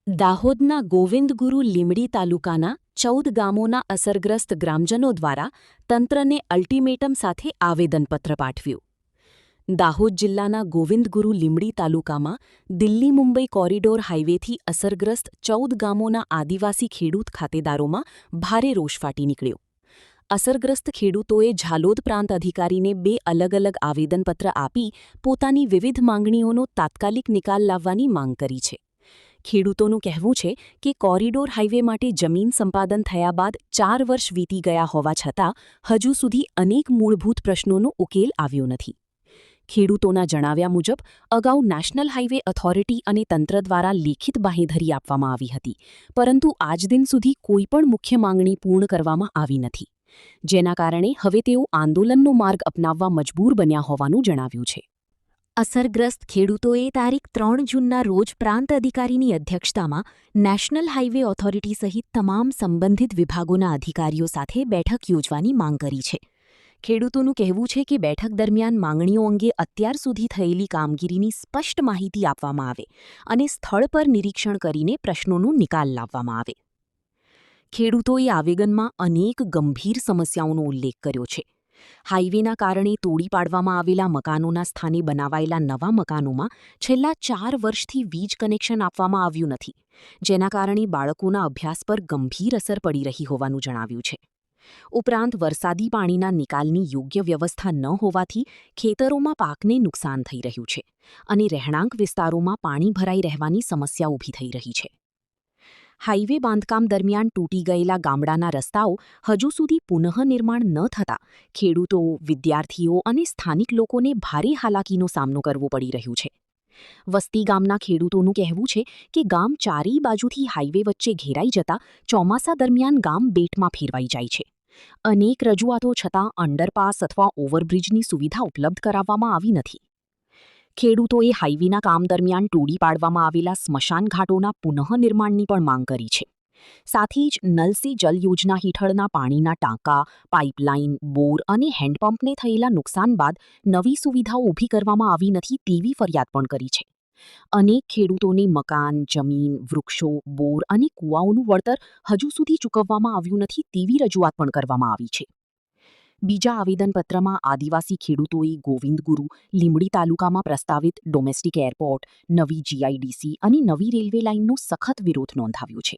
દાહોદના ગોવિંદગુરુ લીમડી તાલુકાના 14 ગામોના અસરગ્રસ્ત ગ્રામજનો દ્વારા તંત્રને અલ્ટિમેટમ સાથે આવેદનપત્ર પાઠવ્યું. દાહોદ જિલ્લાના ગોવિંદગુરુ લીમડી તાલુકામાં દિલ્હી મુંબઈ કોરિડોર હાઇવેથી અસરગ્રસ્ત 14 ગામોના આદિવાસી ખેડૂત ખાતેદારોમાં ભારે રોષ ફાટી નીકળ્યો. અસરગ્રસ્ત ખેડૂતોએ ઝાલોદ પ્રાંત અધિકારીને 2 અલગ અલગ આવેદનપત્ર આપી પોતાની વિવિધ માંગણીઓનો તાત્કાલિક નિકાલ લાવવાની માંગ કરી છે. ખેડૂતોનું કહેવું છે કે કોરિડોર હાઇવે માટે જમીન સંપાદન થયા બાદ 4 વર્ષ વીતી ગયા હોવા છતાં હજુ સુધી અનેક મૂળભૂત પ્રશ્નોનો ઉકેલ આવ્યો નથી. ખેડૂતોના જણાવ્યા મુજબ અગાઉ નેશનલ હાઇવે ઓથોરિટી અને તંત્ર દ્વારા લેખિત બાંહેધરી આપવામાં આવી હતી, પરંતુ આજ દિન સુધી કોઈપણ મુખ્ય માંગણી પૂર્ણ કરવામાં આવી નથી, જેના કારણે હવે તેઓ આંદોલનનો માર્ગ અપનાવવા મજબૂર બન્યા હોવાનું જણાવ્યું છે. અસરગ્રસ્ત ખેડૂતોએ તારીખ 3 જૂનના રોજ પ્રાંત અધિકારીની અધ્યક્ષતામાં નેશનલ હાઇવે ઓથોરિટી સહિત તમામ સંબંધિત વિભાગોના અધિકારીઓ સાથે બેઠક યોજવાની માંગ કરી છે. ખેડૂતોનું કહેવું છે કે બેઠક દરમિયાન માંગણીઓ અંગે અત્યાર સુધી થયેલી કામગીરીની સ્પષ્ટ માહિતી આપવામાં આવે અને સ્થળ પર નિરીક્ષણ કરીને પ્રશ્નોનો નિકાલ લાવવામાં આવે. ખેડૂતોએ આવેદનમાં અનેક ગંભીર સમસ્યાઓનો ઉલ્લેખ કર્યો છે. હાઇવેના કારણે તોડી પાડવામાં આવેલા મકાનોના સ્થાને બનાવાયેલા નવા મકાનોમાં છેલ્લા 4 વર્ષથી વીજ કનેક્શન આપવામાં આવ્યું નથી, જેના કારણે બાળકોના અભ્યાસ પર ગંભીર અસર પડી રહી હોવાનું જણાવ્યું છે. ઉપરાંત વરસાદી પાણીના નિકાલની યોગ્ય વ્યવસ્થા ન હોવાથી ખેતરોમાં પાકને નુકસાન થઈ રહ્યું છે અને રહેણાંક વિસ્તારોમાં પાણી ભરાઈ રહેવાની સમસ્યા ઊભી થઈ રહી છે. હાઇવે બાંધકામ દરમિયાન તૂટી ગયેલા ગામડાના રસ્તાઓ હજુ સુધી પુનઃનિર્માણ ન થતાં ખેડૂતો, વિદ્યાર્થીઓ અને સ્થાનિક લોકોને ભારે હાલાકીનો સામનો કરવો પડી રહ્યો છે. વસ્તી ગામના ખેડૂતોનું કહેવું છે કે ગામ ચારેય બાજુથી હાઇવે વચ્ચે ઘેરાઈ જતા ચોમાસા દરમિયાન ગામ બેટમાં ફેરવાઈ જાય છે. અનેક રજૂઆતો છતાં અંડરપાસ અથવા ઓવરબ્રિજની સુવિધા ઉપલબ્ધ કરાવવામાં આવી નથી. ખેડૂતોએ હાઇવેના કામ દરમિયાન તોડી પાડવામાં આવેલા સ્મશાન ઘાટોના પુનઃનિર્માણની પણ માંગ કરી છે. સાથે જ નલ સે જલ યોજના હેઠળના પાણીના ટાંકા, પાઇપલાઇન, બોર અને હેન્ડપંપને થયેલા નુકસાન બાદ નવી સુવિધાઓ ઊભી કરવામાં આવી નથી તેવી ફરિયાદ પણ કરી છે. અનેક ખેડૂતોને મકાન, જમીન, વૃક્ષો, બોર અને કૂવાઓનું વળતર હજુ સુધી ચૂકવવામાં આવ્યું નથી તેવી રજૂઆત પણ કરવામાં આવી છે. બીજા આવેદનપત્રમાં આદિવાસી ખેડૂતોએ ગોવિંદગુરુ લીમડી તાલુકામાં પ્રસ્તાવિત ડોમેસ્ટિક એરપોર્ટ, નવી જીઆઈડીસી અને નવી રેલવે લાઇનનો સખત વિરોધ નોંધાવ્યો છે.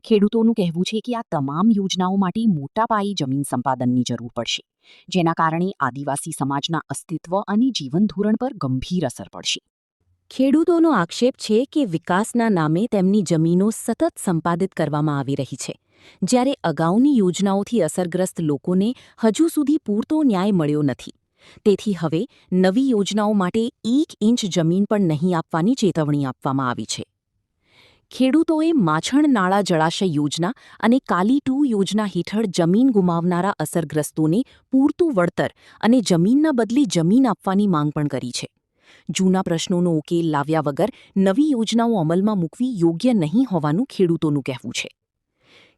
ખેડૂતોનું કહેવું છે કે આ તમામ યોજનાઓ માટે મોટા પાયે જમીન સંપાદનની જરૂર પડશે, જેના કારણે આદિવાસી સમાજના અસ્તિત્વ અને જીવનધોરણ પર ગંભીર અસર પડશે. ખેડૂતોનો આક્ષેપ છે કે વિકાસના નામે તેમની જમીનો સતત સંપાદિત કરવામાં આવી રહી છે, જ્યારે અગાઉની યોજનાઓથી અસરગ્રસ્ત લોકોને હજુ સુધી પૂરતો ન્યાય મળ્યો નથી. તેથી હવે નવી યોજનાઓ માટે 1 ઇંચ જમીન પણ નહીં આપવાની ચેતવણી આપવામાં આવી છે. ખેડૂતોએ માછણ નાળા જળાશય યોજના અને કાલી 2 યોજના હેઠળ જમીન ગુમાવનારા અસરગ્રસ્તોને પૂરતું વળતર અને જમીનના બદલે જમીન આપવાની માંગ પણ કરી છે. જૂના પ્રશ્નોનો ઉકેલ લાવ્યા વગર નવી યોજનાઓ અમલમાં મૂકવી યોગ્ય નહીં હોવાનું ખેડૂતોનું કહેવું છે.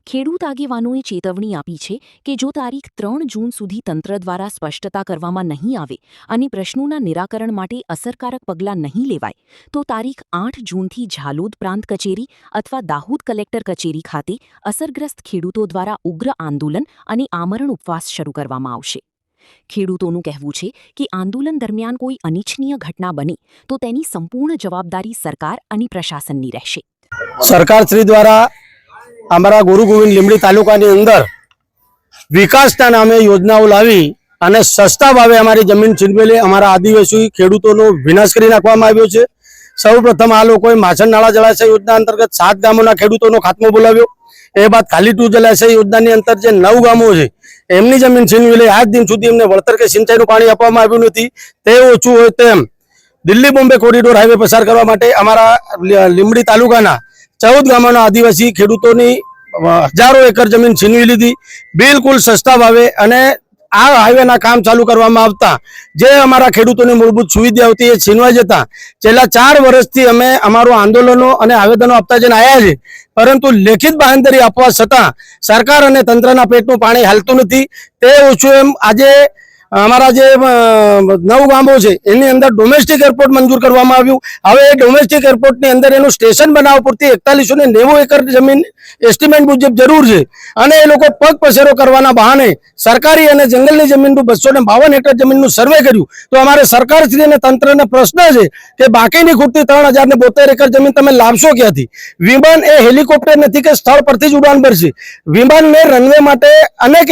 ખેડૂત આગેવાનોએ ચેતવણી આપી છે કે જો તારીખ 3 જૂન સુધી તંત્ર દ્વારા સ્પષ્ટતા કરવામાં નહીં આવે અને પ્રશ્નોના નિરાકરણ માટે અસરકારક પગલાં નહીં લેવાય તો તારીખ 8 જૂનથી ઝાલોદ પ્રાંત કચેરી અથવા દાહોદ કલેક્ટર કચેરી ખાતે અસરગ્રસ્ત ખેડૂતો દ્વારા ઉગ્ર આંદોલન અને આમરણ ઉપવાસ શરૂ કરવામાં આવશે. ખેડૂતોનું કહેવું છે કે આંદોલન દરમિયાન કોઈ અનિચ્છનીય ઘટના બને તો તેની સંપૂર્ણ જવાબદારી સરકાર અને પ્રશાસનની રહેશે. સરકારશ્રી દ્વારા અમારા ગુરુ ગોવિંદ લીમડી તાલુકાની અંદર વિકાસના નામે યોજનાઓ લાવી અને સસ્તા ભાવે અમારી જમીન છીનવેલી અમારા આદિવાસી ખેડૂતોનો વિનાશ કરી નાખવામાં આવ્યો છે. સૌપ્રથમ આ લોકોએ માછણ નાળા જળાશય યોજના અંતર્ગત 7 ગામોના ખેડૂતોનો ખાત્મો બોલાવ્યો. એ બાદ કાલી 2 જળાશય યોજનાની અંતર જે 9 ગામો છે એમની જમીન છીનવેલી આજ દિન સુધી એમને વળતર કે સિંચાઈનું પાણી આપવામાં આવ્યું નથી. તે ઓછું હોય તેમ દિલ્હી બોમ્બે કોરિડોર હાઈવે પસાર કરવા માટે અમારા લીમડી તાલુકાના 14 ગામોના આદિવાસી ખેડૂતોની હજારો એકર જમીન છીનવી લીધી બિલકુલ સસ્તા ભાવે. અને આ હાઈવેના કામ ચાલુ કરવામાં આવતા જે અમારા ખેડૂતોની મૂળભૂત સુવિધા હતી એ છીનવાઈ જતા છેલ્લા 4 વર્ષથી અમે અમારું આંદોલનો અને આવેદનો આપતા જઈને આવ્યા છે, પરંતુ લેખિત બાંહેધરી આપવા છતાં સરકાર અને તંત્રના પેટનું પાણી હાલતું નથી. તે ઓછું એમ આજે અમારા જે 9 ગામો છે એની અંદર ડોમેસ્ટિક એરપોર્ટ મંજૂર કરવામાં આવ્યું. હવે એ ડોમેસ્ટિક એરપોર્ટની અંદર એનું સ્ટેશન બનાવવા પૂરતી 4190 એકર જમીન એસ્ટિમેટ મુજબ જરૂર છે અને એ લોકો પગ પસેરો કરવાના બહાને સરકારી અને જંગલની જમીનનું 252 હેક્ટર જમીનનું સર્વે કર્યું. તો અમારે સરકારશ્રી અને તંત્રને પ્રશ્ન છે કે બાકીની ખૂટતી 3072 એકર જમીન તમે લાવશો ક્યાંથી? વિમાન એ હેલિકોપ્ટર નથી કે સ્થળ પરથી જ ઉડાન ભરશે. વિમાનને રનવે માટે અનેક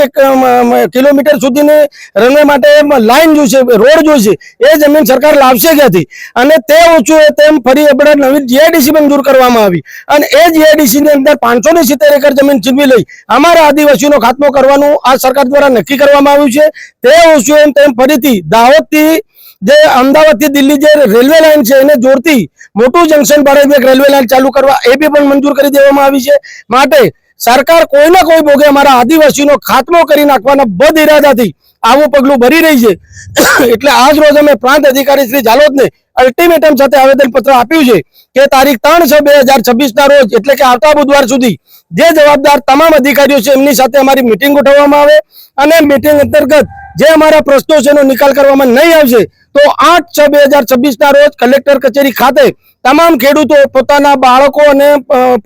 કિલોમીટર સુધીની રનવે માટે લાઈન જોઈશે, રોડ જોઈશે. એ જમીન સરકાર લાવશે ક્યાંથી? અને તે ઓછું તેમ ફરી આપણે નવી જીઆઈડીસી મંજૂર કરવામાં આવી અને એ જીઆઈડીસી ની અંદર 570 એકર જમીન છીનવી લઈ અમારા આદિવાસીનો ખાત્મો કરવાનું આ સરકાર દ્વારા નક્કી કરવામાં આવ્યું છે. તે ઓછું એમ તેમ ફરીથી દાહોદથી જે અમદાવાદથી દિલ્હી જે રેલવે લાઈન છે એને જોડતી મોટું જંકશન બાળક રેલવે લાઈન ચાલુ કરવા એ બી પણ મંજૂર કરી દેવામાં આવી છે. માટે સરકાર કોઈના કોઈ ભોગે અમારા આદિવાસીનો ખાત્મો કરી નાખવાના બદ ઇરાદાથી આવું પગલું ભરી રહી છે. એટલે આજ રોજ અમે પ્રાંત અધિકારી શ્રી જાલોદને અલ્ટિમેટમ સાથે આવેદનપત્ર આપ્યું છે કે તારીખ 3/6/2026 ના રોજ એટલે કે આવતા બુધવાર સુધી જે જવાબદાર તમામ અધિકારીઓ છે એમની સાથે અમારી મિટિંગ ગોઠવવામાં આવે અને મિટિંગ અંતર્ગત જે અમારા પ્રશ્નો છે એનો નિકાલ કરવામાં નહીં આવશે તો 8/6/2026 ના રોજ કલેક્ટર કચેરી ખાતે તમામ ખેડૂતો પોતાના બાળકો અને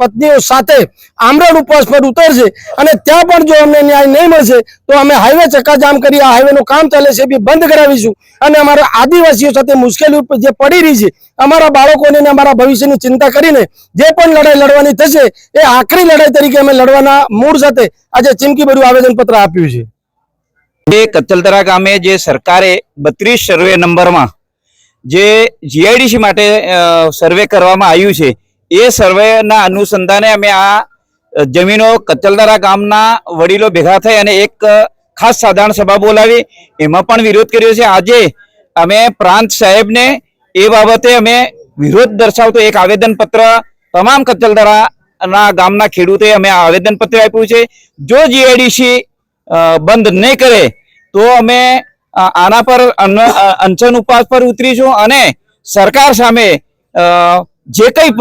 પત્નીઓ સાથે આમરણ ઉપવાસ પર ઉતરશે અને ત્યાં પણ જો અમને ન્યાય નહીં મળશે તો અમે હાઈવે ચક્કાજામ કરી આ હાઈવેનું કામ ચાલે છે એ બી બંધ કરાવીશું અને અમારા આદિવાસીઓ સાથે મુશ્કેલી જે પડી રહી છે અમારા બાળકોને અને અમારા ભવિષ્યની ચિંતા કરીને જે પણ લડાઈ લડવાની થશે એ આખરી લડાઈ તરીકે અમે લડવાના મૂળ સાથે આજે ચીમકીભર્યું આવેદનપત્ર આપ્યું છે. જે કચલદરા ગામે જે સરકારે 32 સર્વે નંબરમાં જે જીઆઈડીસી માટે સર્વે કરવામાં આવ્યું છે એ સર્વેના અનુસંધાને અમે આ જમીનો કચલદરા ગામના વડીલો ભેગા થઈ અને એક ખાસ સાધારણ સભા બોલાવી એમાં પણ વિરોધ કર્યો છે. આજે અમે પ્રાંત સાહેબને એ બાબતે અમે વિરોધ દર્શાવતો એક આવેદનપત્ર તમામ કચલદરાના ગામના ખેડૂતોએ અમે આવેદનપત્ર આપ્યું છે. જો જીઆઈડીસી બંધ નહીં કરે તો અમે આના પર અનશન ઉપવાસ પર ઉતરીશું અને સરકાર સામે જે કંઈ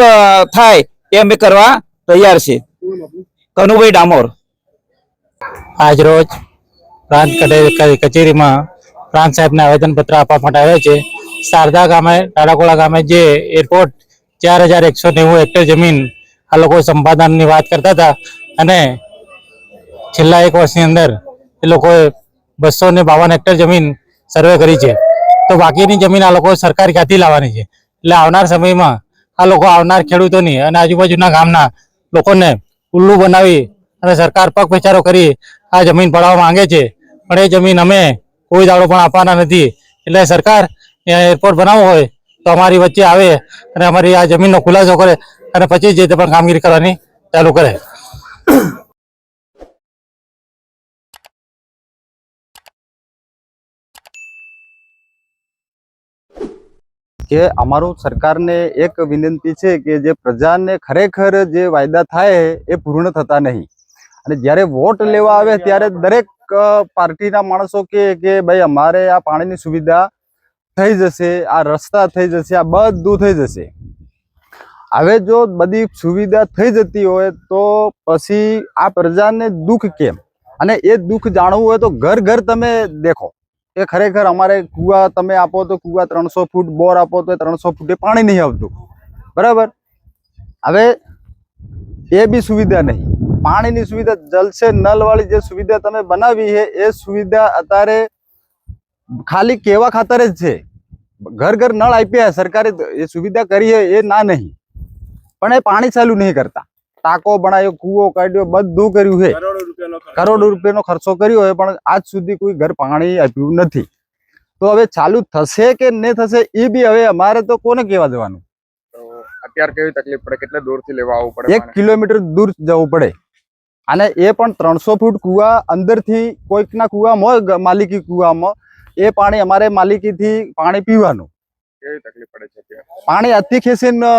થાય એ અમે કરવા તૈયાર છે. કનુભાઈ ડામોર. આજ રોજ પ્રાંત કચેરીમાં પ્રાંત સાહેબને આવેદનપત્ર આપવા માટે આવ્યા છે. શારદા ગામે ટાડાકોળા ગામે જે એરપોર્ટ 4190 હેક્ટર જમીન આ લોકો સંપાદનની વાત કરતા હતા અને છેલ્લા 1 વર્ષની અંદર એ લોકોએ 252 હેક્ટર જમીન સર્વે કરી છે. તો બાકીની જમીન આ લોકો સરકાર ક્યાંથી લાવવાની છે? એટલે આવનાર સમયમાં આ લોકો આવનાર ખેડૂતોની અને આજુબાજુના ગામના લોકોને ઉલ્લુ બનાવી અને સરકાર પગ પેચારો કરી આ જમીન પડાવવા માંગે છે. પણ એ જમીન અમે કોઈ દાડો પણ આપવાના નથી. એટલે સરકાર એરપોર્ટ બનાવવો હોય તો અમારી વચ્ચે આવે અને અમારી આ જમીનનો ખુલાસો કરે અને પછી જે તે પણ કામગીરી કરવાની ચાલુ કરે. કે અમારું સરકારને એક વિનંતી છે કે જે પ્રજાને ખરેખર જે વાયદા થાય એ પૂર્ણ થતા નહીં અને જ્યારે વોટ લેવા આવે ત્યારે દરેક પાર્ટીના માણસો કે ભાઈ અમારે આ પાણીની સુવિધા થઈ જશે, આ રસ્તા થઈ જશે, આ બધું થઈ જશે. હવે જો બધી સુવિધા થઈ જતી હોય તો પછી આ પ્રજાને દુઃખ કેમ? અને એ દુઃખ જાણવું હોય તો ઘર ઘર તમે દેખો કે ખરેખર અમારે કુવા તમે આપો તો કુવા 300 ફૂટ, બોર આપો તો 300 ફૂટે પાણી નહીં આવતું, બરાબર. હવે એ બી સુવિધા નહીં. પાણીની સુવિધા જલ સે નલ વાળી જે સુવિધા તમે બનાવી છે એ સુવિધા અત્યારે ખાલી કેવા ખાતર જ છે. ઘર ઘર નળ આપ્યા સરકારે, એ સુવિધા કરી છે એ ના નહીં, પણ એ પાણી ચાલુ નહીં કરતા. ટાંકો બનાવ્યો, કૂવો કાઢ્યો, બધું કર્યું છે, કરોડો રૂપિયાનો ખર્ચો કર્યો હોય પણ આજ સુધી કોઈ ઘર પાણી આપ્યું નથી. તો હવે ચાલુ થશે કે નહીં થશે એ બી હવે અમારે તો કોને કહેવા જવાનું? અત્યારે કેવી તકલીફ પડે? કેટલે દૂરથી લેવા આવવું પડે? 1 કિલોમીટર દૂર જવું પડે અને એ પણ 300 ફૂટ કુવા અંદરથી કોઈકના કુવામાં હોય, માલિકી કુવામાં, એ પાણી અમારે માલિકીથી પાણી પીવાનું. કેવી તકલીફ પડે છે ત્યાં? પાણી હાથથી ખેંચીને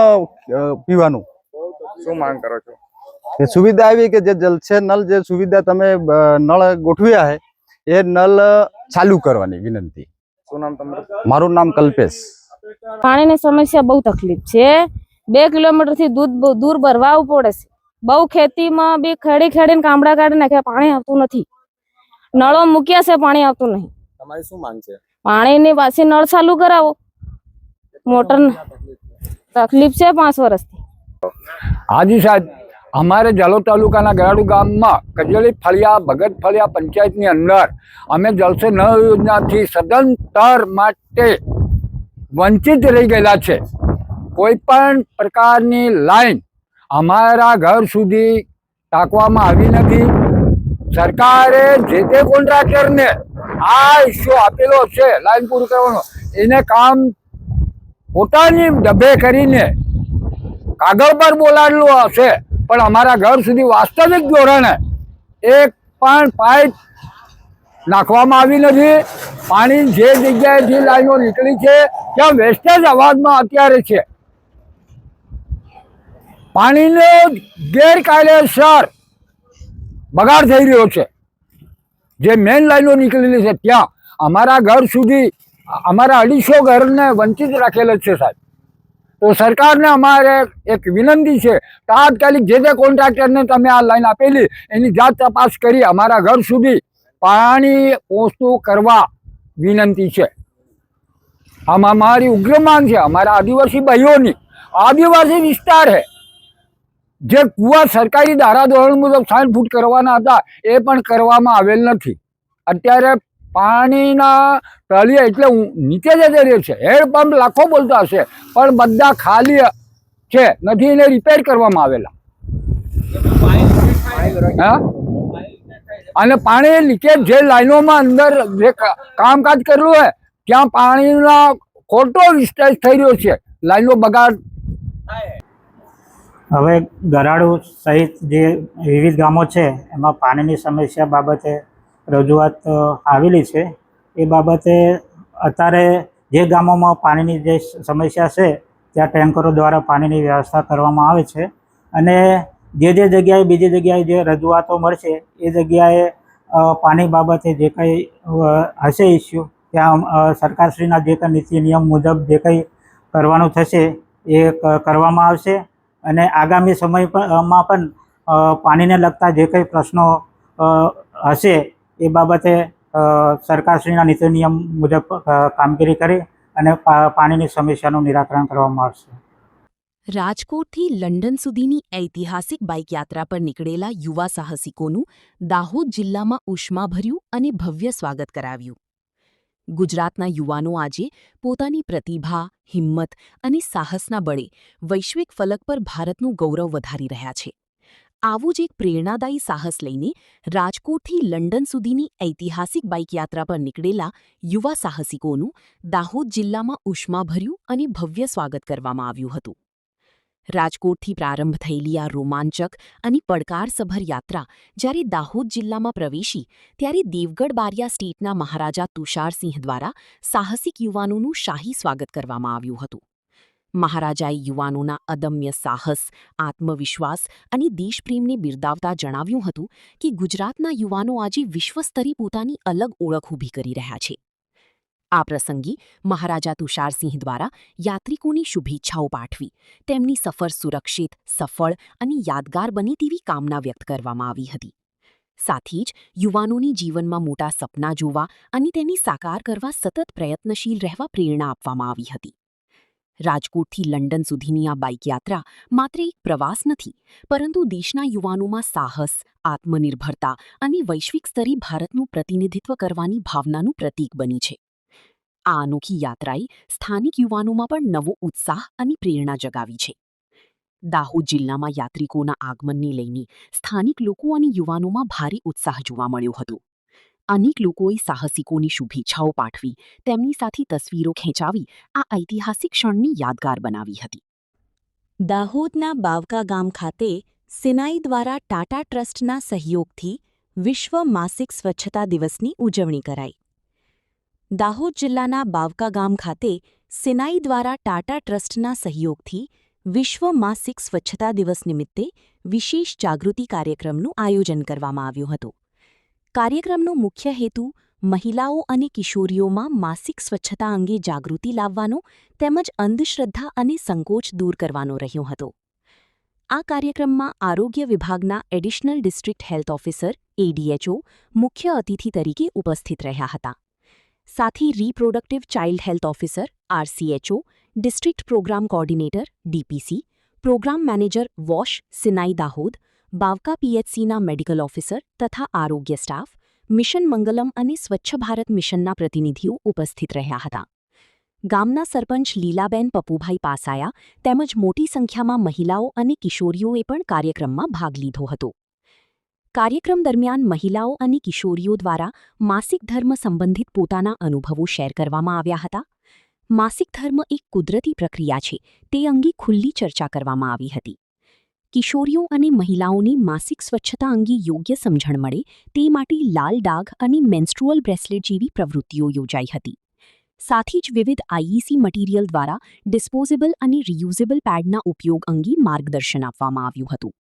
પીવાનું. શું માંગ કરો છો? એ સુવિધા આવી કે જે જલ સે નલ જે સુવિધા તમે નળ ગોઠવ્યા છે એ નળ ચાલુ કરવાની વિનંતી. શું નામ તમારું? મારું નામ કલ્પેશ. પાણીની સમસ્યા બહુ તકલીફ છે. 2 કિલોમીટર થી દૂર ભરવા પડે છે. બહુ ખેતીમાં બી ખેડીને કામડા કાઢી નાખ્યા, પાણી આવતું નથી. નળો મૂક્યા છે, પાણી આવતું નહીં. તમારી શું માંગ છે? પાણીની પાછી નળ ચાલુ કરાવો. મોટર તકલીફ છે 5 વર્ષથી. હાજી સાહેબ, અમારે જાલોદ તાલુકાના ગરાડુ ગામમાં કજેલી ફળિયા ભગત ફળિયા પંચાયતની અંદર અમે જળ સે નળ યોજનાથી સદંતર માટે વંચિત રહી ગયેલા છે. કોઈ પણ પ્રકારની લાઈન અમારા ઘર સુધી ટાંકવામાં આવી નથી. સરકારે જે તે કોન્ટ્રાક્ટરને આ ઇસ્યુ આપેલો છે લાઈન પૂરું કરવાનો, એને કામ પોતાની ડબે કરીને કાગળ પર બોલાવેલું હશે, પણ અમારા ઘર સુધી વાસ્તવિક ધોરણે એક પણ પાઇપ નાખવામાં આવી નથી. પાણી જે જગ્યાએથી લાઈનો નીકળી છે ત્યાં વેસ્ટેજ અવાજમાં અત્યારે છે. પાણીનો ગેરકાયદેસર બગાડ થઈ રહ્યો છે. જે મેઇન લાઈનો નીકળેલી છે ત્યાં અમારા ઘર સુધી અમારા 250 ઘરને વંચિત રાખેલા છે સાહેબ. તો સરકારને અમારે એક વિનંતી છે, તાત્કાલિક જે તે કોન્ટ્રાક્ટરને તમે આ લાઈન આપેલી એની જાત તપાસ કરી અમારા ઘર સુધી પાણી પહોંચતું કરવા વિનંતી છે. આમાં અમારી ઉગ્ર માંગ છે. અમારા આદિવાસી ભાઈઓની આદિવાસી વિસ્તાર છે, જે કુવા સરકારી ધારા ધોરણ મુજબ 60 ફૂટ કરવાના હતા એ પણ કરવામાં આવેલ નથી. અત્યારે પાણીના તળિયે એટલે નીચે જતો રહ્યો છે. હેન્ડપંપ લાખો બોલતા હશે પણ બધા ખાલી છે, નથી એને રિપેર કરવામાં આવેલા. હા, અને પાણી લીકેજ જે લાઈનોમાં અંદર જે કામકાજ કરેલું હોય ત્યાં પાણીના ખોટો વિસ્ટેજ થઈ રહ્યો છે. લાઈનો બગાડ. હવે ગરાડુ સહિત જે વિવિધ ગામો છે એમાં પાણીની સમસ્યા બાબતે રજૂઆત આવેલી છે. એ બાબતે અત્યારે જે ગામોમાં પાણીની જે સમસ્યા છે ત્યાં ટેન્કરો દ્વારા પાણીની વ્યવસ્થા કરવામાં આવે છે, અને જે જગ્યાએ બીજી જગ્યાએ જે રજૂઆતો મળશે એ જગ્યાએ પાણી બાબતે જે કંઈ હશે ઇસ્યુ ત્યાં સરકારશ્રીના જે કંઈ નીતિ નિયમ મુજબ જે કંઈ કરવાનું થશે એ કરવામાં આવશે. અને આગામી સમયમાં પણ પાણીને લગતા જે કંઈ પ્રશ્નો હશે એ બાબતે સરકારશ્રીના નીતિ નિયમ મુજબ કામગીરી કરી અને પાણીની સમસ્યાનું નિરાકરણ કરવામાં આવશે. રાજકોટથી લંડન સુધીની ઐતિહાસિક બાઇક યાત્રા પર નીકળેલા યુવા સાહસિકોનું દાહોદ જિલ્લામાં ઉષ્માભર્યું અને ભવ્ય સ્વાગત કરાવ્યું. ગુજરાતના યુવાનો આજે પોતાની પ્રતિભા, હિંમત અને સાહસના બળે વૈશ્વિક ફલક પર ભારતનું ગૌરવ વધારી રહ્યા છે. આવું જ એક પ્રેરણાદાયી સાહસ લઈને રાજકોટથી લંડન સુધીની ઐતિહાસિક બાઇક યાત્રા પર નીકળેલા યુવા સાહસિકોનું દાહોદ જિલ્લામાં ઉષ્માભર્યું અને ભવ્ય સ્વાગત કરવામાં આવ્યું હતું. રાજકોટથી પ્રારંભ થયેલી આ રોમાંચક અને પડકારસભર યાત્રા જ્યારે દાહોદ જિલ્લામાં પ્રવેશી ત્યારે દેવગઢ બારિયા સ્ટેટના મહારાજા તુષારસિંહ દ્વારા સાહસિક યુવાનોનું શાહી સ્વાગત કરવામાં આવ્યું હતું. મહારાજાએ યુવાનોના અદમ્ય સાહસ, આત્મવિશ્વાસ અને દેશપ્રેમને બિરદાવતા જણાવ્યું હતું કે ગુજરાતના યુવાનો આજે વિશ્વસ્તરે પોતાની અલગ ઓળખ ઊભી કરી રહ્યા છે. આ પ્રસંગે મહારાજા તુષારસિંહ દ્વારા યાત્રિકોને શુભેચ્છાઓ પાઠવી તેમની સફર સુરક્ષિત, સફળ અને યાદગાર બને તેવી કામના વ્યક્ત કરવામાં આવી હતી. સાથે જ યુવાનોની જીવનમાં મોટા સપના જોવા અને તેને સાકાર કરવા સતત પ્રયત્નશીલ રહેવા પ્રેરણા આપવામાં આવી હતી. રાજકોટથી લંડન સુધીની આ બાઇક યાત્રા માત્ર એક પ્રવાસ નથી, પરંતુ દેશના યુવાનોમાં સાહસ, આત્મનિર્ભરતા અને વૈશ્વિક સ્તરે ભારતનું પ્રતિનિધિત્વ કરવાની ભાવનાનું પ્રતીક બની છે. આ અનોખી યાત્રાએ સ્થાનિક યુવાનોમાં પણ નવો ઉત્સાહ અને પ્રેરણા જગાવી છે. દાહોદ જિલ્લામાં યાત્રિકોના આગમનને લઈને સ્થાનિક લોકો અને યુવાનોમાં ભારે ઉત્સાહ જોવા મળ્યો હતો. અનેક લોકોએ સાહસિકોની શુભેચ્છાઓ પાઠવી તેમની સાથે તસવીરો ખેંચાવી આ ઐતિહાસિક ક્ષણને યાદગાર બનાવી હતી. દાહોદના બાવકા ગામ ખાતે સિનાઈ દ્વારા ટાટા ટ્રસ્ટના સહયોગથી વિશ્વ માસિક સ્વચ્છતા દિવસની ઉજવણી કરાઈ. દાહોદ જિલ્લાના બાવકા ગામ ખાતે સિનાઈ દ્વારા ટાટા ટ્રસ્ટના સહયોગથી વિશ્વ માસિક સ્વચ્છતા દિવસ નિમિત્તે વિશેષ જાગૃતિ કાર્યક્રમનું આયોજન કરવામાં આવ્યું હતું. કાર્યક્રમનો મુખ્ય હેતુ મહિલાઓ અને કિશોરીઓમાં માસિક સ્વચ્છતા અંગે જાગૃતિ લાવવાનો તેમજ અંધશ્રદ્ધા અને સંકોચ દૂર કરવાનો રહ્યો હતો. આ કાર્યક્રમમાં આરોગ્ય વિભાગના additional district health officer ADHO મુખ્ય અતિથિ તરીકે ઉપસ્થિત રહ્યા હતા. साथी reproductive child health officer RCHO, district programme coordinator DPC, programme manager wash सिनाई दाहोद, बावका PHCના મેડિકલ ઓફિસર તથા આરોગ્ય સ્ટાફ, મિશન મંગલમ અને સ્વચ્છ ભારત મિશનના પ્રતિનિધિઓ ઉપસ્થિત રહ્યા હતા. ગામના સરપંચ લીલાબેન પપુભાઈ પાસાયા તેમજ મોટી સંખ્યામાં મહિલાઓ અને કિશોરીઓએ પણ કાર્યક્રમમાં ભાગ લીધો હતો. કાર્યક્રમ દરમિયાન મહિલાઓ અને કિશોરીઓ દ્વારા માસિક ધર્મ સંબંધિત પોતાના અનુભવો શેર કરવામાં આવ્યા હતા. માસિક ધર્મ એક કુદરતી પ્રક્રિયા છે તે અંગે ખુલ્લી ચર્ચા કરવામાં આવી હતી. કિશોરીઓ અને મહિલાઓની માસિક સ્વચ્છતા અંગે યોગ્ય સમજણ મળે તે માટે લાલ ડાઘ અને મેન્સ્ટ્રુઅલ બ્રેસલેટ જેવી પ્રવૃત્તિઓ યોજાઈ હતી. સાથે જ વિવિધ IEC મટીરીયલ દ્વારા ડિસ્પોઝેબલ અને રિયુઝેબલ પેડના ઉપયોગ અંગે માર્ગદર્શન આપવામાં આવ્યું હતું.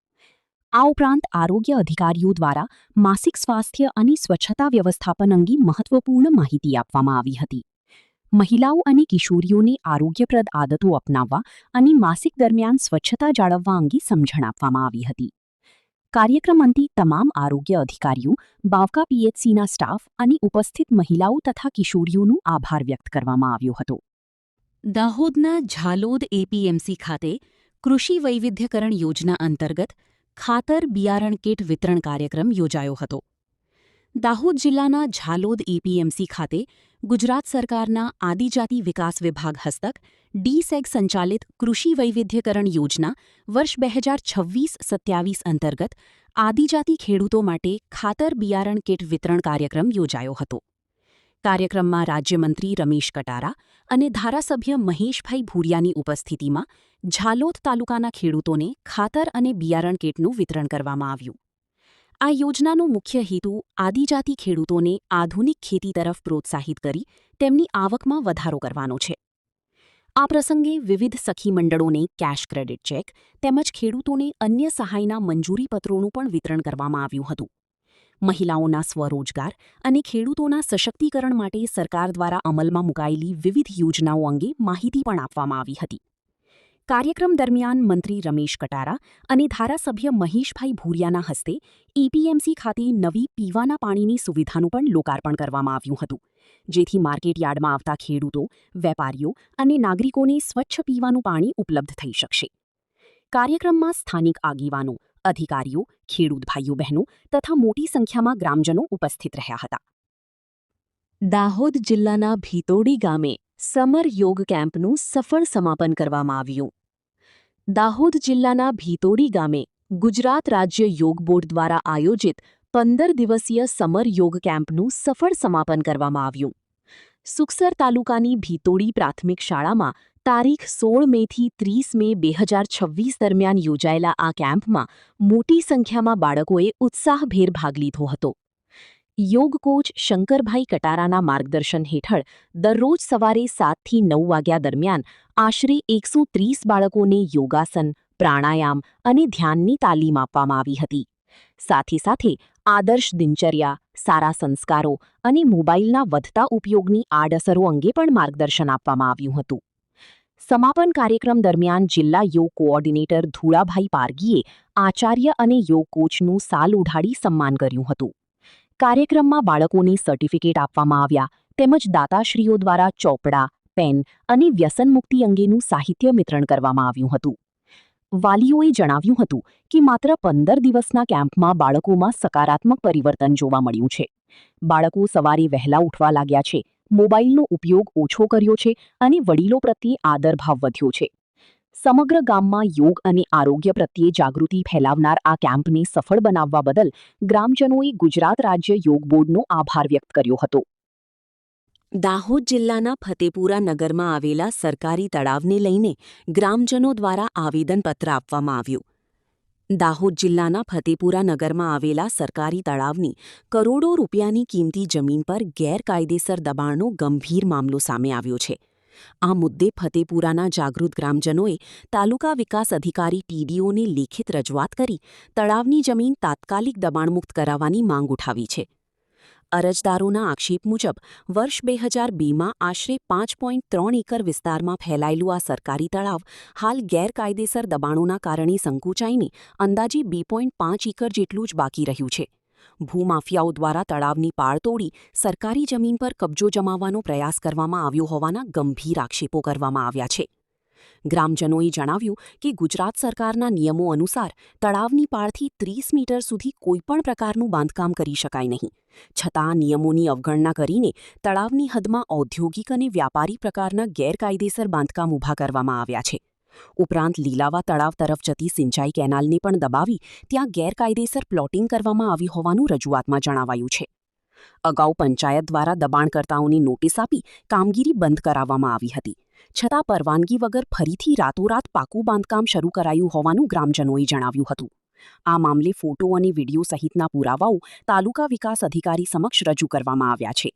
આ ઉપરાંત આરોગ્ય અધિકારીઓ દ્વારા માસિક સ્વાસ્થ્ય અને સ્વચ્છતા વ્યવસ્થાપન અંગે મહત્વપૂર્ણ માહિતી આપવામાં આવી હતી. મહિલાઓ અને કિશોરીઓને આરોગ્યપ્રદ આદતો અપનાવવા અને માસિક દરમિયાન સ્વચ્છતા જાળવવા અંગે સમજણ આપવામાં આવી હતી. કાર્યક્રમ અંતે તમામ આરોગ્ય અધિકારીઓ, બાવકા PHCના સ્ટાફ અને ઉપસ્થિત મહિલાઓ તથા કિશોરીઓનો આભાર વ્યક્ત કરવામાં આવ્યો હતો. દાહોદના ઝાલોદ APMC ખાતે કૃષિ વૈવિધ્યકરણ યોજના અંતર્ગત ખાતર બિયારણ કીટ વિતરણ કાર્યક્રમ યોજાયો હતો. દાહોદ જિલ્લાના ઝાલોદ APMC ખાતે ગુજરાત સરકારના આદિજાતિ વિકાસ વિભાગ હસ્તક DSEG સંચાલિત કૃષિ વૈવિધ્યકરણ યોજના વર્ષ 2026-27 અંતર્ગત આદિજાતિ ખેડૂતો માટે ખાતર બિયારણ કીટ વિતરણ કાર્યક્રમ યોજાયો હતો. કાર્યક્રમમાં રાજ્યમંત્રી રમેશ કટારા અને ધારાસભ્ય મહેશભાઈ ભૂરિયાની ઉપસ્થિતિમાં ઝાલોદ તાલુકાના ખેડૂતોને ખાતર અને બિયારણ કીટનું વિતરણ કરવામાં આવ્યું. આ યોજનાનો મુખ્ય હેતુ આદિજાતિ ખેડૂતોને આધુનિક ખેતી તરફ પ્રોત્સાહિત કરી તેમની આવકમાં વધારો કરવાનો છે. આ પ્રસંગે વિવિધ સખી મંડળોને કેશ ક્રેડિટ ચેક તેમજ ખેડૂતોને અન્ય સહાયના મંજૂરીપત્રોનું પણ વિતરણ કરવામાં આવ્યું હતું. મહિલાઓના સ્વરોજગાર અને ખેડૂતોના સશક્તિકરણ માટે સરકાર દ્વારા અમલમાં મુકાયેલી વિવિધ યોજનાઓ અંગે માહિતી પણ આપવામાં આવી હતી. કાર્યક્રમ દરમિયાન મંત્રી રમેશ કટારા અને ધારાસભ્ય મહેશભાઈ ભૂરિયાના હસ્તે APMC ખાતે નવી પીવાના પાણીની સુવિધાનું પણ લોકાર્પણ કરવામાં આવ્યું હતું, જેથી માર્કેટયાર્ડમાં આવતા ખેડૂતો, વેપારીઓ અને નાગરિકોને સ્વચ્છ પીવાનું પાણી ઉપલબ્ધ થઈ શકશે. કાર્યક્રમમાં સ્થાનિક આગેવાનો, અધિકારીઓ, ખેડૂત ભાઈઓ બહેનો તથા મોટી સંખ્યામાં ગ્રામજનો ઉપસ્થિત રહ્યા હતા. દાહોદ જિલ્લાના ભીતોડી ગામે સમર યોગ કેમ્પનું સફળ સમાપન કરવામાં આવ્યું. દાહોદ જિલ્લાના ભીતોડી ગામે ગુજરાત રાજ્ય યોગ બોર્ડ દ્વારા આયોજિત 15 દિવસીય સમર યોગ કેમ્પનું સફળ સમાપન કરવામાં આવ્યું. સુખસર તાલુકાની ભીતોડી પ્રાથમિક શાળામાં તારીખ 16 મેથી 30 મે 2026 દરમિયાન યોજાયેલા આ કેમ્પમાં મોટી સંખ્યામાં બાળકોએ ઉત્સાહભેર ભાગ લીધો હતો. યોગ કોચ શંકરભાઈ કટારાના માર્ગદર્શન હેઠળ દરરોજ સવારે 7 થી 9 વાગ્યા દરમિયાન આશરે 130 બાળકોને યોગાસન, પ્રાણાયામ અને ધ્યાનની તાલીમ આપવામાં આવી હતી. સાથે સાથે આદર્શ દિનચર્યા, સારા સંસ્કારો અને મોબાઈલના વધતા ઉપયોગની આડઅસરો અંગે પણ માર્ગદર્શન આપવામાં આવ્યું હતું. સમાપન કાર્યક્રમ દરમિયાન જિલ્લા યોગ કોઓર્ડિનેટર ધુળાભાઈ પારગીએ આચાર્ય અને યોગ કોચનું સાલ ઉઢાડી સન્માન કર્યું હતું. કાર્યક્રમમાં બાળકોને સર્ટિફિકેટ આપવામાં આવ્યા તેમજ દાતાશ્રીઓ દ્વારા ચોપડા, પેન અને વ્યસન મુક્તિ અંગેનું સાહિત્ય વિતરણ કરવામાં આવ્યું હતું. વાલીઓએ જણાવ્યું હતું કે માત્ર 15 દિવસના કેમ્પમાં બાળકોમાં સકારાત્મક પરિવર્તન જોવા મળ્યું છે. બાળકો સવારે વહેલા ઉઠવા લાગ્યા છે, મોબાઈલનો ઉપયોગ ઓછો કર્યો છે અને વડીલો પ્રત્યે આદરભાવ વધ્યો છે. સમગ્ર ગામમાં યોગ અને આરોગ્ય પ્રત્યે જાગૃતિ ફેલાવનાર આ કેમ્પને સફળ બનાવવા બદલ ગ્રામજનોએ ગુજરાત રાજ્ય યોગ બોર્ડનો આભાર વ્યક્ત કર્યો હતો. દાહોદ જિલ્લાના ફતેપુરા નગરમાં આવેલા સરકારી તળાવને લઈને ગ્રામજનો દ્વારા આવેદનપત્ર આપવામાં આવ્યું. દાહોદ જિલ્લાના ફતેપુરા નગરમાં આવેલા સરકારી તળાવની કરોડો રૂપિયાની કિંમતી જમીન પર ગેરકાયદેસર દબાણનો ગંભીર મામલો સામે આવ્યો છે. આ મુદ્દે ફતેપુરાના જાગૃત ગ્રામજનોએ તાલુકા વિકાસ અધિકારી TDOને લેખિત રજૂઆત કરી તળાવની જમીન તાત્કાલિક દબાણમુક્ત કરાવવાની માંગ ઉઠાવી છે. અરજદારોના આક્ષેપ મુજબ વર્ષ 2002માં આશરે 5.3 એકર વિસ્તારમાં ફેલાયેલું આ સરકારી તળાવ હાલ ગેરકાયદેસર દબાણોના કારણે સંકોચાઈને અંદાજે 2.5 એકર જેટલું જ બાકી રહ્યું છે. ભૂમાફિયાઓ દ્વારા તળાવની પાળ તોડી સરકારી જમીન પર કબજો જમાવવાનો પ્રયાસ કરવામાં આવ્યો હોવાના ગંભીર આક્ષેપો કરવામાં આવ્યા છે. ગ્રામજનોએ જણાવ્યું કે ગુજરાત સરકારના નિયમો અનુસાર તળાવની પાળથી 30 મીટર સુધી કોઈપણ પ્રકારનું બાંધકામ કરી શકાય નહીં. છતાં નિયમોની અવગણના કરીને તળાવની હદમાં ઔદ્યોગિક અને વ્યાપારી પ્રકારના ગેરકાયદેસર બાંધકામ ઊભા કરવામાં આવ્યા છે. ઉપરાંત લીલાવા તળાવ તરફ જતી સિંચાઈ કેનાલને પણ દબાવી ત્યાં ગેરકાયદેસર પ્લોટિંગ કરવામાં આવી હોવાનું રજૂઆતમાં જણાવાયું છે. અગાઉ પંચાયત દ્વારા દબાણકર્તાઓને નોટિસ આપી કામગીરી બંધ કરાવવામાં આવી હતી. છતાં પરવાનગી વગર ફરીથી રાતોરાત પાકું બાંધકામ શરૂ કરાયું હોવાનું ગ્રામજનોએ જણાવ્યું હતું. આ મામલે ફોટો અને વિડીયો સહિતના પુરાવાઓ તાલુકા વિકાસ અધિકારી સમક્ષ રજૂ કરવામાં આવ્યા છે.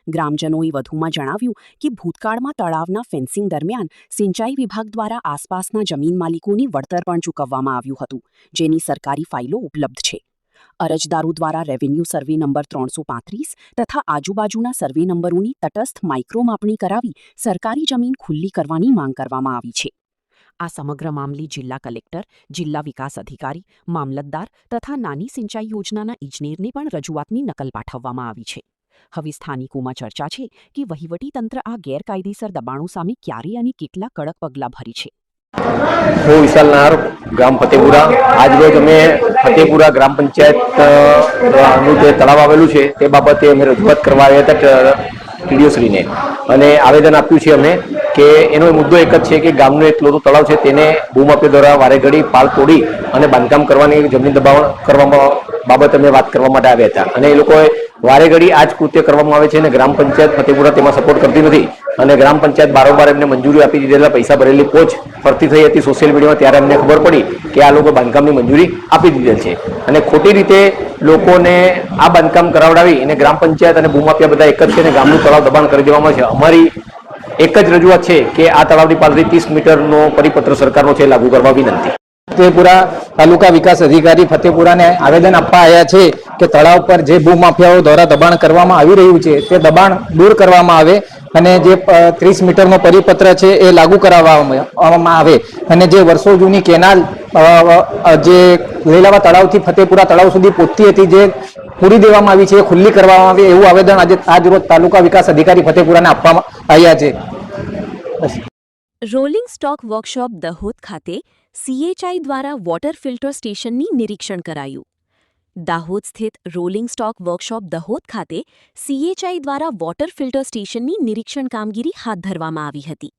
ગ્રામજનોએ વધુમાં જણાવ્યું કે ભૂતકાળમાં તળાવના ફેન્સિંગ દરમિયાન સિંચાઈ વિભાગ દ્વારા આસપાસના જમીન માલિકોની વળતર પણ ચૂકવવામાં આવ્યું હતું, જેની સરકારી ફાઇલો ઉપલબ્ધ છે. અરજદારો દ્વારા રેવન્યુ સર્વે નંબર 335 તથા આજુબાજુના સર્વે નંબરોની તટસ્થ માઇક્રો માપણી કરાવી સરકારી જમીન ખુલ્લી કરવાની માંગ કરવામાં આવી છે. આ સમગ્ર મામલે જિલ્લા કલેક્ટર, જિલ્લા વિકાસ અધિકારી, મામલતદાર તથા નાની સિંચાઈ યોજનાના ઇજનેરને પણ રજૂઆતની નકલ પાઠવવામાં આવી છે. હવે સ્થાનિકોમાં ચર્ચા છે કે વહીવટીતંત્ર આ ગેરકાયદેસર દબાણો સામે ક્યારે અને કેટલા કડક પગલાં ભરે છે. હું વિશાલ નાર, ગામ ફતેપુરા. આજરોજ અમે ફતેપુરા ગ્રામ પંચાયતનું જે તળાવ આવેલું છે તે બાબતે અમે રજૂઆત કરવા આવ્યા હતા ટીડીઓશ્રીને, અને આવેદન આપ્યું છે અમે કે એનો મુદ્દો એક જ છે કે ગામનું એક લોતું તળાવ છે તેને ભૂમાફિયા દ્વારા વારે ઘડી પાળ તોડી અને બાંધકામ કરવાની જમીન દબાણ કરવામાં બાબતે અમે વાત કરવા માટે આવ્યા હતા. અને એ લોકોએ વારે ઘડી આ જ કૃત્ય કરવામાં આવે છે અને ગ્રામ પંચાયત ફતેપુરા તેમાં સપોર્ટ કરતી નથી. અને ગ્રામ પંચાયત બારોબાર એમને મંજૂરી આપી દીધેલા પૈસા ભરેલી પોચ ફરતી થઈ હતી સોશિયલ મીડિયામાં, ત્યારે અમને ખબર પડી કે આ લોકો બાંધકામની મંજૂરી આપી દીધેલ છે અને ખોટી રીતે લોકોને આ બાંધકામ કરાવડાવી અને ગ્રામ પંચાયત અને ભૂમાફિયા બધા એક જ છે અને ગામનું તળાવ દબાણ કરી દેવામાં છે. અમારી એક જ રજૂઆત છે કે આ તળાવની પાળથી 30 મીટરનો પરિપત્ર સરકારનો છે લાગુ કરવા વિનંતી. ફતેપુરા તાલુકા વિકાસ અધિકારી ફતેપુરાને આવેદન આપવા આવ્યા છે કે તળાવ પર જે ભૂમાફિયાઓ દ્વારા દબાણ કરવામાં આવી રહ્યું છે તે દબાણ દૂર કરવામાં આવે અને જે 30 મીટરનો પરિપત્ર છે એ લાગુ કરાવવામાં આવે અને જે વર્ષો જૂની કેનાલ જે લીલાવા તળાવથી ફતેપુરા તળાવ સુધી પહોંચતી હતી જે પૂરી દેવામાં આવી છે એ ખુલ્લી કરવામાં આવે એવું આવેદન આજ રોજ તાલુકા વિકાસ અધિકારી ફતેપુરાને આપવામાં આવ્યા છે. રોલિંગ સ્ટોક વર્કશોપ દહોદ ખાતે CHI દ્વારા વોટર ફિલ્ટર સ્ટેશનની નિરીક્ષણ કરાયું. દાહોદ સ્થિત રોલિંગ સ્ટોક વર્કશોપ દહોદ ખાતે CHI દ્વારા વોટર ફિલ્ટર સ્ટેશનની નિરીક્ષણ કામગીરી હાથ ધરવામાં આવી હતી.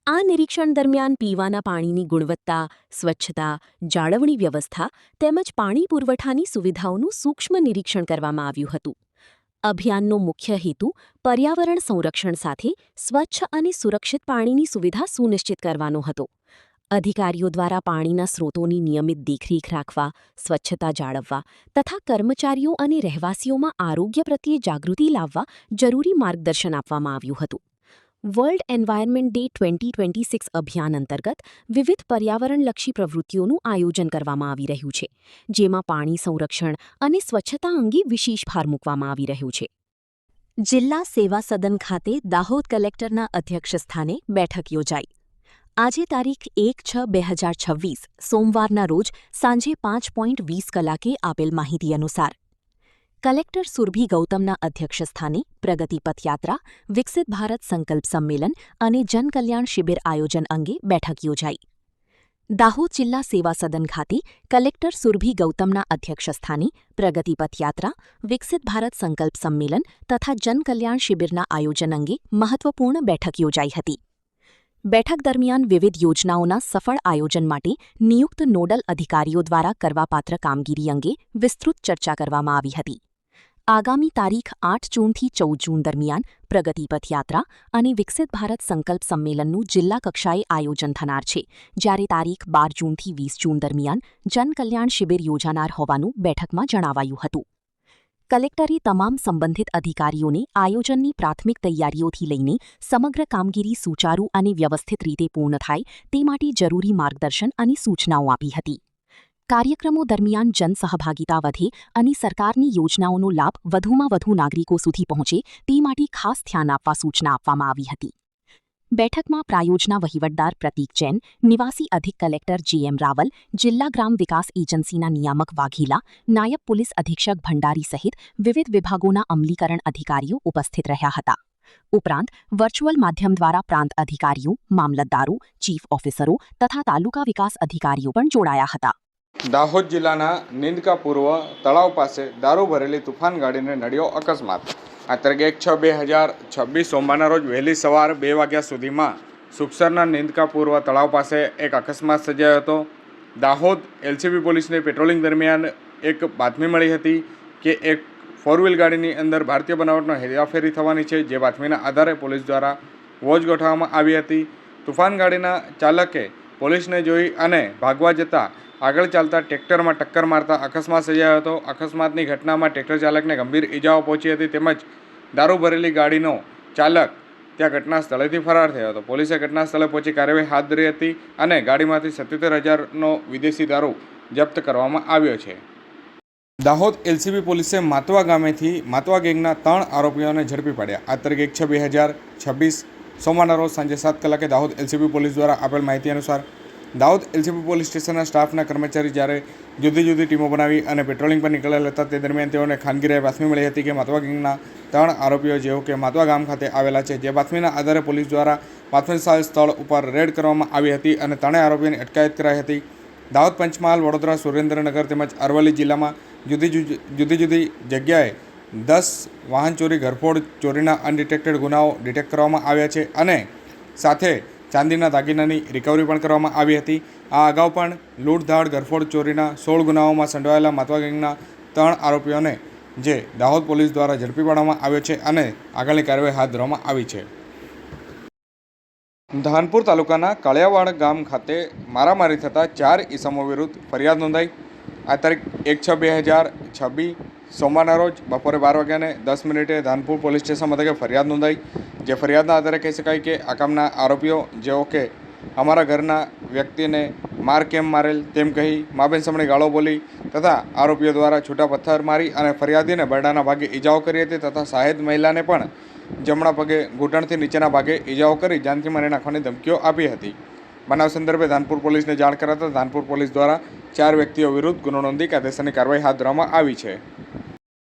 આ નિરીક્ષણ દરમિયાન પીવાના પાણીની ગુણવત્તા, સ્વચ્છતા, જાળવણી વ્યવસ્થા તેમજ પાણી પુરવઠાની સુવિધાઓનું સૂક્ષ્મ નિરીક્ષણ કરવામાં આવ્યું હતું. અભિયાનનો મુખ્ય હેતુ પર્યાવરણ સંરક્ષણ સાથે સ્વચ્છ અને સુરક્ષિત પાણીની સુવિધા સુનિશ્ચિત કરવાનો હતો. અધિકારીઓ દ્વારા પાણીના સ્રોતોની નિયમિત દેખરેખ રાખવા, સ્વચ્છતા જાળવવા તથા કર્મચારીઓ અને રહેવાસીઓમાં આરોગ્ય પ્રત્યે જાગૃતિ લાવવા જરૂરી માર્ગદર્શન આપવામાં આવ્યું હતું. વર્લ્ડ એન્વાયરમેન્ટ ડે 2026 અભિયાન અંતર્ગત વિવિધ પર્યાવરણલક્ષી પ્રવૃત્તિઓનું આયોજન કરવામાં આવી રહ્યું છે, જેમાં પાણી સંરક્ષણ અને સ્વચ્છતા અંગે વિશેષ ભાર મૂકવામાં આવી રહ્યો છે. જિલ્લા સેવા સદન ખાતે દાહોદ કલેક્ટરના અધ્યક્ષસ્થાને બેઠક યોજાઈ. આજે તારીખ 1/6/2026 સોમવારના રોજ સાંજે 5:20 કલાકે આપેલ માહિતી અનુસાર કલેક્ટર સુરભી ગૌતમના અધ્યક્ષસ્થાને પ્રગતિ પથયાત્રા, વિકસિત ભારત સંકલ્પ સંમેલન અને જનકલ્યાણ શિબિર આયોજન અંગે બેઠક યોજાઈ. દાહોદ જિલ્લા સેવા સદન ખાતે કલેક્ટર સુરભી ગૌતમના અધ્યક્ષસ્થાને પ્રગતિ પથયાત્રા, વિકસિત ભારત સંકલ્પ સંમેલન તથા જનકલ્યાણ શિબિરના આયોજન અંગે મહત્વપૂર્ણ બેઠક યોજાઈ હતી. બેઠક દરમિયાન વિવિધ યોજનાઓના સફળ આયોજન માટે નિયુક્ત નોડલ અધિકારીઓ દ્વારા કરવાપાત્ર કામગીરી અંગે વિસ્તૃત ચર્ચા કરવામાં આવી હતી. આગામી તારીખ 8 જૂનથી 14 જૂન દરમિયાન પ્રગતિ પથયાત્રા અને વિકસિત ભારત સંકલ્પ સંમેલનનું જિલ્લા કક્ષાએ આયોજન થનાર છે, જ્યારે તારીખ 12 જૂનથી 20 જૂન દરમિયાન જનકલ્યાણ શિબિર યોજાનાર હોવાનું બેઠકમાં જણાવાયું હતું. કલેક્ટરે તમામ સંબંધિત અધિકારીઓને આયોજનની પ્રાથમિક તૈયારીઓથી લઈને સમગ્ર કામગીરી સુચારુ અને વ્યવસ્થિત રીતે પૂર્ણ થાય તે માટે જરૂરી માર્ગદર્શન અને સૂચનાઓ આપી હતી. કાર્યક્રમો દરમિયાન જનસહભાગિતા વધે અને સરકારની યોજનાઓનો લાભ વધુમાં વધુ નાગરિકો સુધી પહોંચે તે માટે ખાસ ધ્યાન આપવા સૂચના આપવામાં આવી હતી. બેઠકમાં પ્રાયોજના વહીવટદાર પ્રતીક જૈન, નિવાસી અધિક કલેક્ટર જીએમ રાવલ, જિલ્લા ગ્રામ વિકાસ એજન્સીના નિયામક વાઘીલા, નાયબ પોલીસ અધિક્ષક ભંડારી સહિત વિવિધ વિભાગોના અમલીકરણ અધિકારીઓ ઉપસ્થિત રહ્યા હતા. ઉપરાંત વર્ચ્યુઅલ માધ્યમ દ્વારા પ્રાંત અધિકારીઓ, મામલતદારો, ચીફ ઓફિસરો તથા તાલુકા વિકાસ અધિકારીઓ પણ જોડાયા હતા. દાહોદ જિલ્લાના નિંદકા પૂર્વ તળાવ પાસે દારૂ ભરેલી તુફાન ગાડીને નડ્યો અકસ્માત. આ તારીખ 1/6/2026 સોમવારના રોજ વહેલી સવાર 2 વાગ્યા સુધીમાં સુખસરના નિંદકા પૂર્વ તળાવ પાસે એક અકસ્માત સર્જાયો હતો. દાહોદ એલસીબી પોલીસને પેટ્રોલિંગ દરમિયાન એક બાતમી મળી હતી કે એક 4 વ્હીલ ગાડીની અંદર ભારતીય બનાવટનો હેરાફેરી થવાની છે. જે બાતમીના આધારે પોલીસ દ્વારા વોચ ગોઠવવામાં આવી હતી. તુફાન ગાડીના ચાલકે પોલીસને જોઈ અને ભાગવા જતાં આગળ ચાલતા ટ્રેક્ટરમાં ટક્કર મારતા અકસ્માત સર્જાયો હતો. અકસ્માતની ઘટનામાં ટ્રેક્ટર ચાલકને ગંભીર ઇજાઓ પહોંચી હતી તેમજ દારૂ ભરેલી ગાડીનો ચાલક ત્યાં ઘટના સ્થળેથી ફરાર થયો હતો. પોલીસે ઘટના સ્થળે પહોંચી કાર્યવાહી હાથ ધરી હતી અને ગાડીમાંથી 77,000નો વિદેશી દારૂ જપ્ત કરવામાં આવ્યો છે. દાહોદ એલસીબી પોલીસે માતવા ગામેથી માતવા ગેંગના 3 આરોપીઓને ઝડપી પાડ્યા. આ તારીખ 1/6/2026 સોમવારના રોજ સાંજે 7 કલાકે દાહોદ એલસીબી પોલીસ દ્વારા આપેલ માહિતી અનુસાર દાહોદ એલસીબી પોલીસ સ્ટેશનના સ્ટાફના કર્મચારી જ્યારે જુદી જુદી ટીમો બનાવી અને પેટ્રોલિંગ પર નીકળેલા હતા તે દરમિયાન તેઓને ખાનગી રાહે બાતમી મળી હતી કે માતવા ગેંગના 3 આરોપીઓ જેઓ કે માતવા ગામ ખાતે આવેલા છે. જે બાતમીના આધારે પોલીસ દ્વારા બાતમી સ્થળ ઉપર રેડ કરવામાં આવી હતી અને 3 આરોપીઓની અટકાયત કરાઈ હતી. દાહોદ, પંચમહાલ, વડોદરા, સુરેન્દ્રનગર તેમજ અરવલ્લી જિલ્લામાં જુદી જુદી જગ્યાએ 10 વાહન ચોરી, ઘરફોડ ચોરીના અનડિટેક્ટેડ ગુનાઓ ડિટેક્ટ કરવામાં આવ્યા છે અને સાથે ચાંદીના દાગીનાની રિકવરી પણ કરવામાં આવી હતી. આ અગાઉ પણ લૂંટધાડ, ઘરફોડ ચોરીના 16 ગુનાઓમાં સંડોવાયેલા માતવા ગેંગના 3 આરોપીઓને જે દાહોદ પોલીસ દ્વારા ઝડપી પાડવામાં આવ્યો છે અને આગળની કાર્યવાહી હાથ ધરવામાં આવી છે. ધાનપુર તાલુકાના કાળિયાવાડ ગામ ખાતે મારામારી થતાં 4 ઈસમો વિરુદ્ધ ફરિયાદ નોંધાઈ. આ તારીખ 1/6/2026 સોમવારના રોજ બપોરે 12:10 ધાનપુર પોલીસ સ્ટેશન મથકે ફરિયાદ નોંધાઈ. જે ફરિયાદના આધારે કહી શકાય કે આ કામના આરોપીઓ જેઓ કે અમારા ઘરના વ્યક્તિને માર કેમ મારેલ તેમ કહી માબેન સામે ગાળો બોલી તથા આરોપીઓ દ્વારા છૂટા પથ્થર મારી અને ફરિયાદીને બરડાના ભાગે ઈજાઓ કરી હતી તથા સાહેદ મહિલાને પણ જમણા પગે ઘૂંટણથી નીચેના ભાગે ઈજાઓ કરી જાનથી મારી નાખવાની ધમકીઓ આપી હતી. બનાવ સંદર્ભે ધાનપુર પોલીસને જાણ કરાતા ધાનપુર પોલીસ દ્વારા 4 વ્યક્તિઓ વિરુદ્ધ ગુનો નોંધી કાયદેસરની કાર્યવાહી હાથ ધરવામાં આવી છે.